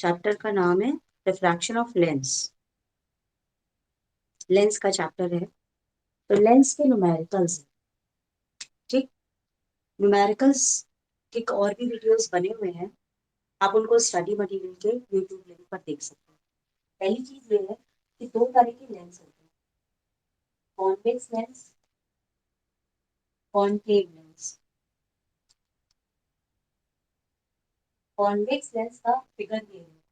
Chapter का नाम है रिफ्रैक्शन ऑफ लेंस। लेंस का चैप्टर है। तो लेंस के न्यूमेरिकल्स, ठीक, न्यूमेरिकल्स के और भी वीडियोस बने हुए हैं, आप उनको स्टडी मटेरियल के यूट्यूब लिंक पर देख सकते हैं। पहली चीज ये है कि दो तरह के लेंस होते हैं, convex lens, concave lens. Convex lens का फिगर ये है,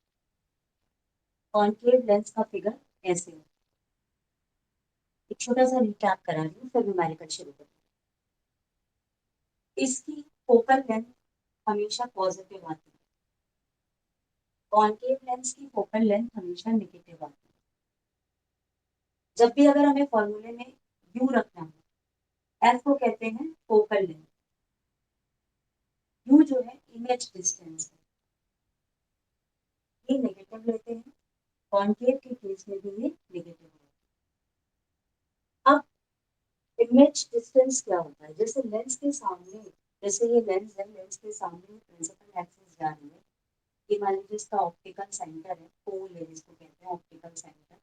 कॉनकेव लेंस का फिगर ऐसे है। एक छोटा सा रिकैप करा रही हूँ, फिर न्यूमेरिकल शुरू करते हैं। इसकी फोकल लेंथ हमेशा पॉजिटिव आती है, कॉनकेव लेंस की फोकल लेंथ हमेशा नेगेटिव आती है। जब भी अगर हमें फॉर्मूले में यू रखना है, एफ को कहते हैं फोकल लेंथ, यू जो है इमेज डिस्टेंस है, ये नेगेटिव लेते हैं, कॉनकेव के केस में भी ये नेगेटिव है। अब इमेज डिस्टेंस क्या होता है? जैसे लेंस के सामने, जैसे ये लेंस है, लेंस के सामने प्रिंसिपल एक्सिस जा रही है, ये मान लीजिए इसका ऑप्टिकल सेंटर है, पोल है जिसको कहते हैं ऑप्टिकल सेंटर।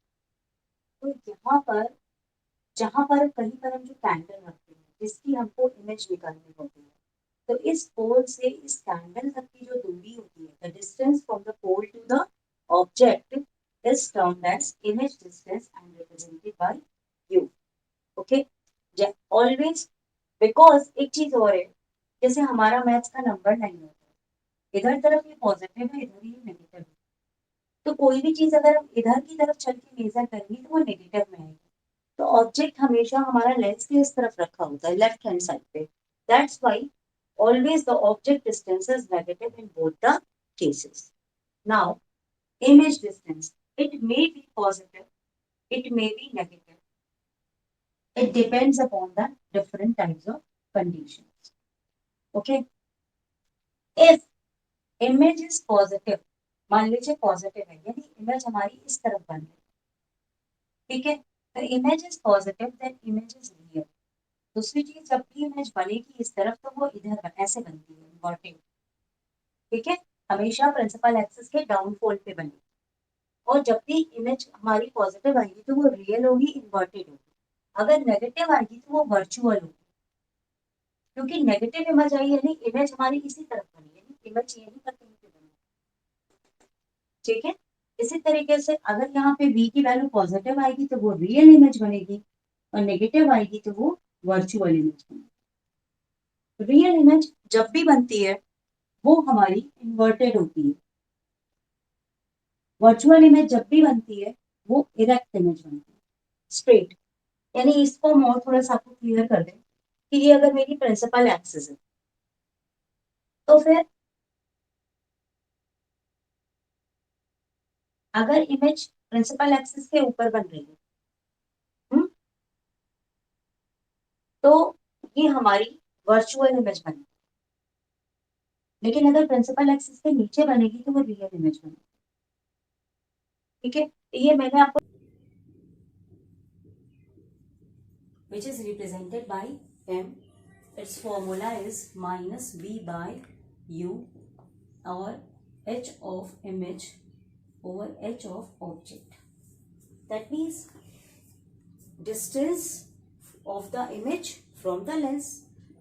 तो यहाँ पर, जहां पर कहीं पर हम जो कैंडल रखते हैं जिसकी हमको इमेज निकालनी होती है, तो इस पोल से इस कैंडल तक की जो दूरी होती है, the distance from the pole to the object is termed as image distance and represented by u. Okay, always, because एक चीज और है, जैसे हमारा मैथ्स का नंबर लाइन होता है, इधर तरफ ये पॉजिटिव है, इधर ये नेगेटिव है, तो कोई भी चीज अगर हम इधर की तरफ चल के मेजर करेंगे तो वो नेगेटिव में आएगी। तो ऑब्जेक्ट हमेशा हमारा लेंस के इस तरफ रखा होता है, लेफ्ट हैंड साइड पे। That's why always the object distance is negative in both the cases. Now, image distance, it may be positive, it may be negative, it depends upon the different types of conditions. Okay, if image is positive, मान लीजिए positive है, यानी image हमारी इस तरफ बन रही है, ठीक है, तो image is positive, then image is real. दूसरी चीज, जब भी इमेज बनेगी इस तरफ तो वो इधर ऐसे बनती है, इन्वर्टेड, ठीक है, हमेशा प्रिंसिपल एक्सिस के डाउनफॉल पे बनेगी। और जब भी इमेज हमारी पॉजिटिव आएगी तो वो रियल होगी, इन्वर्टेड होगी। अगर नेगेटिव आएगी तो वो वर्चुअल होगी, क्योंकि नेगेटिव इमेज आई यानी इमेज हमारी इसी तरफ बनी, यानी इमेज यही पर कहीं पे बनी, ठीक है। इसी तरीके से अगर यहाँ पे v की वैल्यू पॉजिटिव आएगी तो वो रियल इमेज बनेगी, और नेगेटिव आएगी तो वो वर्चुअल इमेज बनेगी। रियल इमेज जब भी बनती है वो हमारी इन्वर्टेड होती है, वर्चुअल इमेज जब भी बनती है वो इरेक्ट इमेज बनती है, स्ट्रेट। यानी इसको हम और थोड़ा सा आपको क्लियर कर दें कि ये अगर मेरी प्रिंसिपल एक्सिस है, तो फिर अगर इमेज प्रिंसिपल एक्सिस के ऊपर बन रही है, तो ये हमारी वर्चुअल इमेज बनेगी। लेकिन अगर प्रिंसिपल एक्सिस के नीचे बनेगी तो वो रियल इमेज बनेगी, ठीक है। ये मैंने आपको, which is represented by m, its formula is minus v by u, or h of image over h of object. That means distance of the image from the lens,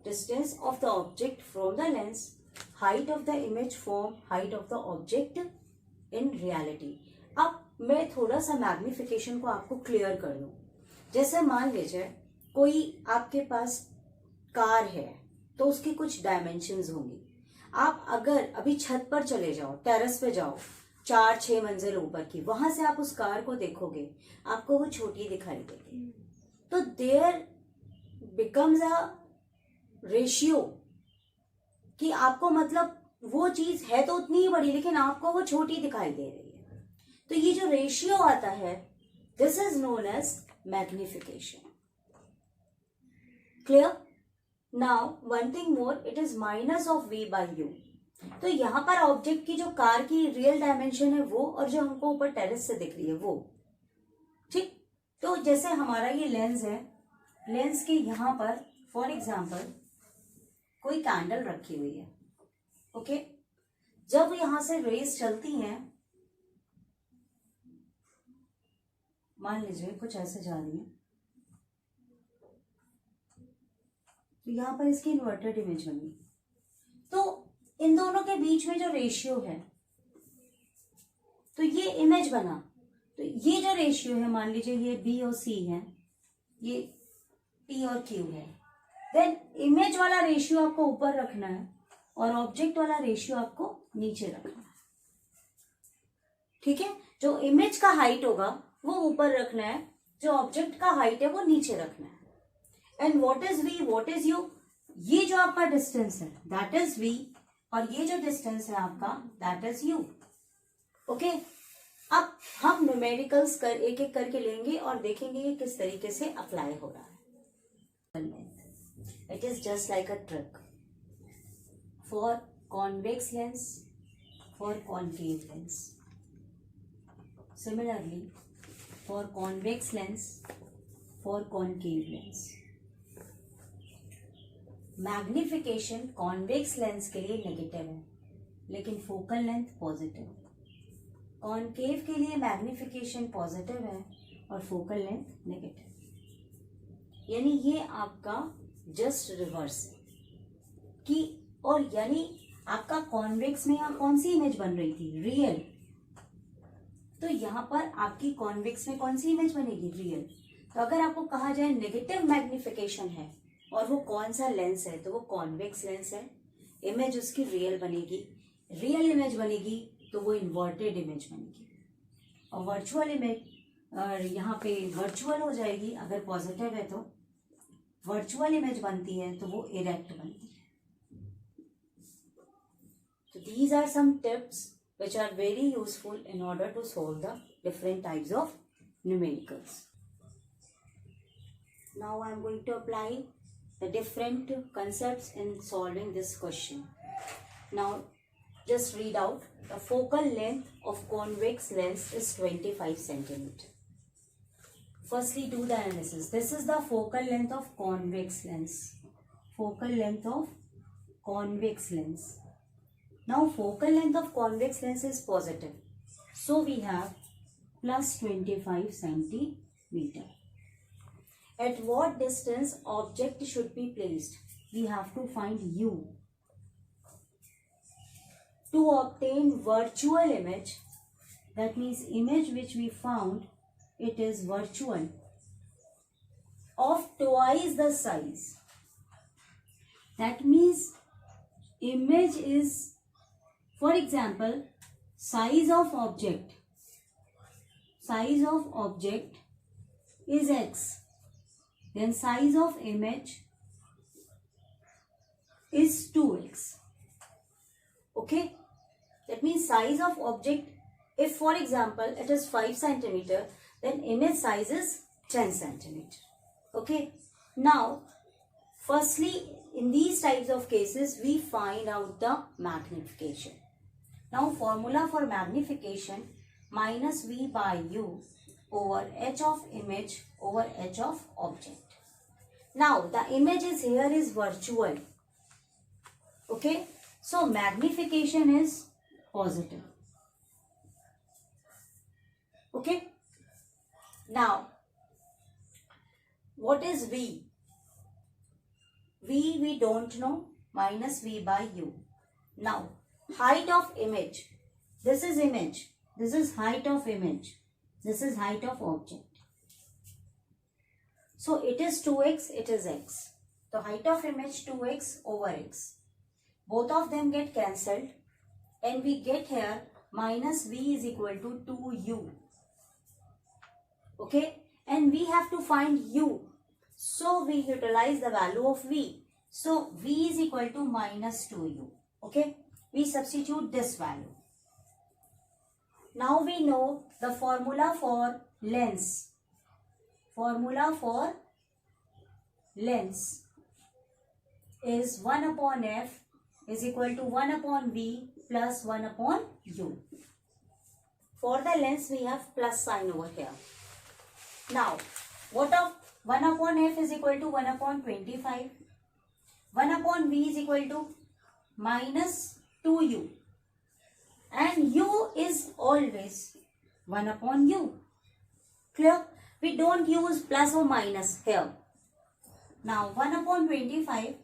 distance of the object from the lens, height of the image from height of the object in reality. अब मैं थोड़ा सा magnification को आपको clear कर दूं। जैसे मान लीजिए कोई आपके पास कार है, तो उसकी कुछ डायमेंशंस होंगी। आप अगर अभी छत पर चले जाओ, टेरेस पे जाओ, 4-6 मंजिल ऊपर की, वहां से आप उस कार को देखोगे, आपको वो छोटी दिखाई देगी। तो देयर बिकम्स अ रेशियो कि आपको, मतलब वो चीज है तो उतनी ही बड़ी, लेकिन आपको वो छोटी दिखाई दे रही है। तो ये जो रेशियो आता है, this is known as magnification. Clear? Now one thing more, it is minus of v by u। तो यहाँ पर ऑब्जेक्ट की जो कार की रियल डायमेंशन है वो, और जो हमको ऊपर टेरेस से दिख रही है वो, ठीक। तो जैसे हमारा ये लेंस है, लेंस के यहाँ पर फॉर एग्जाम्पल कोई कैंडल रखी हुई है, ओके। जब यहाँ से रेज चलती हैं मान लीजिए कुछ ऐसे जा रही है, तो यहाँ पर इसकी इन्वर्टेड इमेज बनी। तो इन दोनों के बीच में जो रेशियो है, तो ये इमेज बना, तो ये जो रेशियो है, मान लीजिए ये बी और सी है, ये पी और क्यू है, देन इमेज वाला रेशियो आपको ऊपर रखना है और ऑब्जेक्ट वाला रेशियो आपको नीचे रखना है। ठीक है, जो इमेज का हाइट होगा वो ऊपर रखना है, जो ऑब्जेक्ट का हाइट है वो नीचे रखना है। And what is v, what is u, ये जो आपका डिस्टेंस है दैट इज वी, और ये जो डिस्टेंस है आपका दैट इज यू। ओके, अब हम न्यूमेरिकल्स कर एक एक करके लेंगे और देखेंगे ये किस तरीके से अप्लाई हो रहा है। It is just like a trick for convex lens, for concave lens. Similarly, for convex lens, for concave lens, magnification convex lens के लिए नेगेटिव है लेकिन फोकल लेंथ पॉजिटिव है। कॉन्केव के लिए मैग्निफिकेशन पॉजिटिव है और फोकल लेंथ नेगेटिव। यानी ये आपका जस्ट रिवर्स है कि, और यानी आपका कॉन्वेक्स में यहाँ कौन सी इमेज बन रही थी, रियल, तो यहाँ पर आपकी कॉन्वेक्स में कौन सी इमेज बनेगी, रियल। तो अगर आपको कहा जाए नेगेटिव मैग्निफिकेशन है और वो कौन सा लेंस है, तो वो कॉन्वेक्स लेंस है, इमेज उसकी रियल बनेगी, रियल इमेज बनेगी तो वो इन्वर्टेड इमेज बनेगी। और वर्चुअल इमेज यहाँ पे वर्चुअल हो जाएगी, अगर पॉजिटिव है तो वर्चुअल इमेज बनती है तो वो इरेक्ट बनती है। तो these are some tips which are very useful in order to solve the different types of numericals. Now I am going to apply the different concepts in solving this question. Now just read out. The focal length of convex lens is 25 centimeter. Firstly do the analysis. This is the focal length of convex lens. Focal length of convex lens. Now focal length of convex lens is positive, so we have plus 25 centimeter. At what distance object should be placed? We have to find u. To obtain virtual image, that means image which we found, it is virtual, of twice the size. That means image is, for example, size of object is x, then size of image is 2x. Okay, that means size of object, if for example it is 5 centimeter, then image size is 10 centimeter. Okay, now firstly in these types of cases we find out the magnification. Now formula for magnification, minus v by u over h of image over h of object. Now the image is here is virtual. Okay, so magnification is positive. Okay, now what is v? We don't know, minus v by u. Now height of image, this is image, this is height of image, this is height of object. So it is 2x, it is x. So height of image 2x over x. Both of them get cancelled and we get here minus v is equal to 2u. Okay, and we have to find u. So we utilize the value of v. So v is equal to minus 2u. Okay, we substitute this value. Now we know the formula for lens. Formula for lens is 1 upon f is equal to 1 upon v plus 1 upon u. For the lens we have plus sign over here. Now what of 1 upon f is equal to 1 upon 25. 1 upon v is equal to minus 2u. And u is always 1 upon u. Clear? we don't use plus or minus here. Now 1 upon 25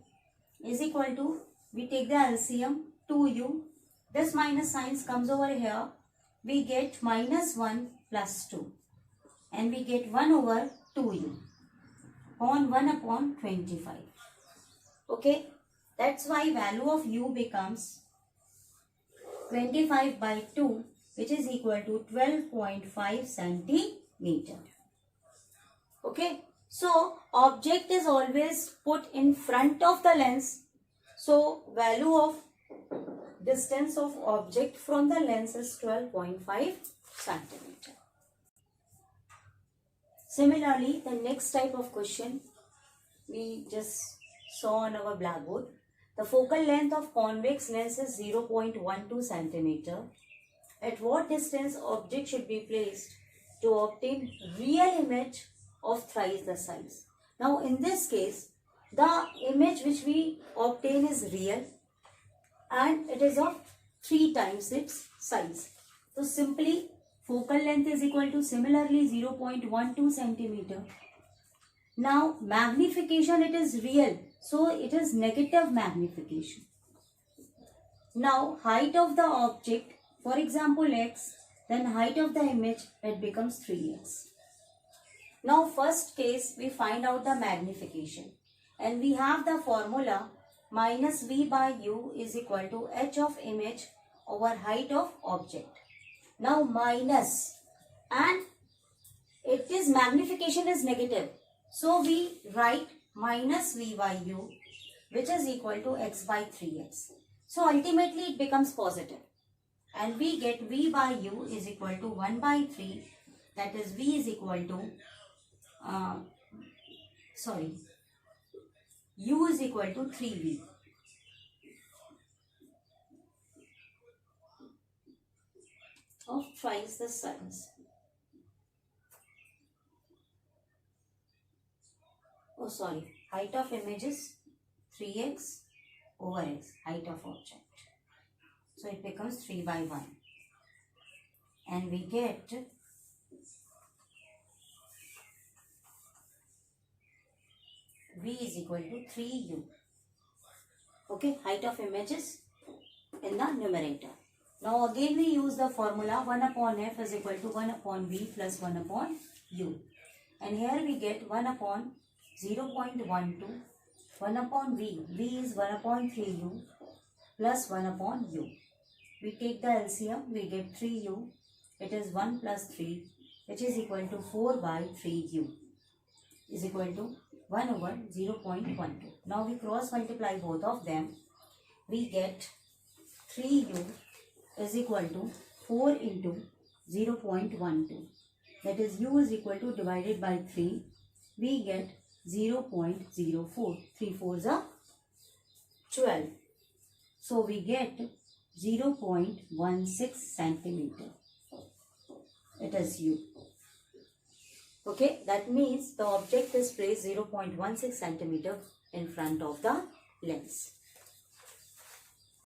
is equal to, we take the LCM 2u. This minus sign comes over here. We get minus 1 plus 2. And we get 1 over 2u on 1 upon 25. Okay. That's why value of u becomes 25 by 2, which is equal to 12.5 centimeter. Okay. So, object is always put in front of the lens. So, value of distance of object from the lens is 12.5 centimeter. Similarly, the next type of question we just saw on our blackboard. The focal length of convex lens is 0.12 centimeter. At what distance object should be placed to obtain real image of thrice the size? Now in this case, the image which we obtain is real and it is of 3 times its size. So simply focal length is equal to similarly 0.12 centimeter. Now magnification, it is real, so it is negative magnification. Now height of the object, for example x, then height of the image, it becomes 3x. Now first case we find out the magnification and we have the formula minus v by u is equal to h of image over height of object. Now minus, and it is magnification is negative. So we write minus v by u, which is equal to x by 3x. So ultimately it becomes positive. And we get v by u is equal to 1 by 3. That is v is equal to, u is equal to 3v. Of thrice the size. Height of image is 3x over x, height of object. So it becomes 3 by 1. And we get v is equal to 3u. Okay, height of image is in the numerator. Now again we use the formula 1 upon f is equal to 1 upon v plus 1 upon u. And here we get 1 upon 0.12, 1 upon v. V is 1 upon 3u plus 1 upon u. We take the LCM, we get 3u. It is 1 plus 3, which is equal to 4 by 3u is equal to 1 over 0.12. Now we cross multiply both of them. We get 3u is equal to 4 into 0.12. That is u is equal to divided by 3. We get 0.04. 3 4s are 12. So we get 0.16 centimeter. It is u. Okay, that means the object is placed 0.16 centimeter in front of the lens.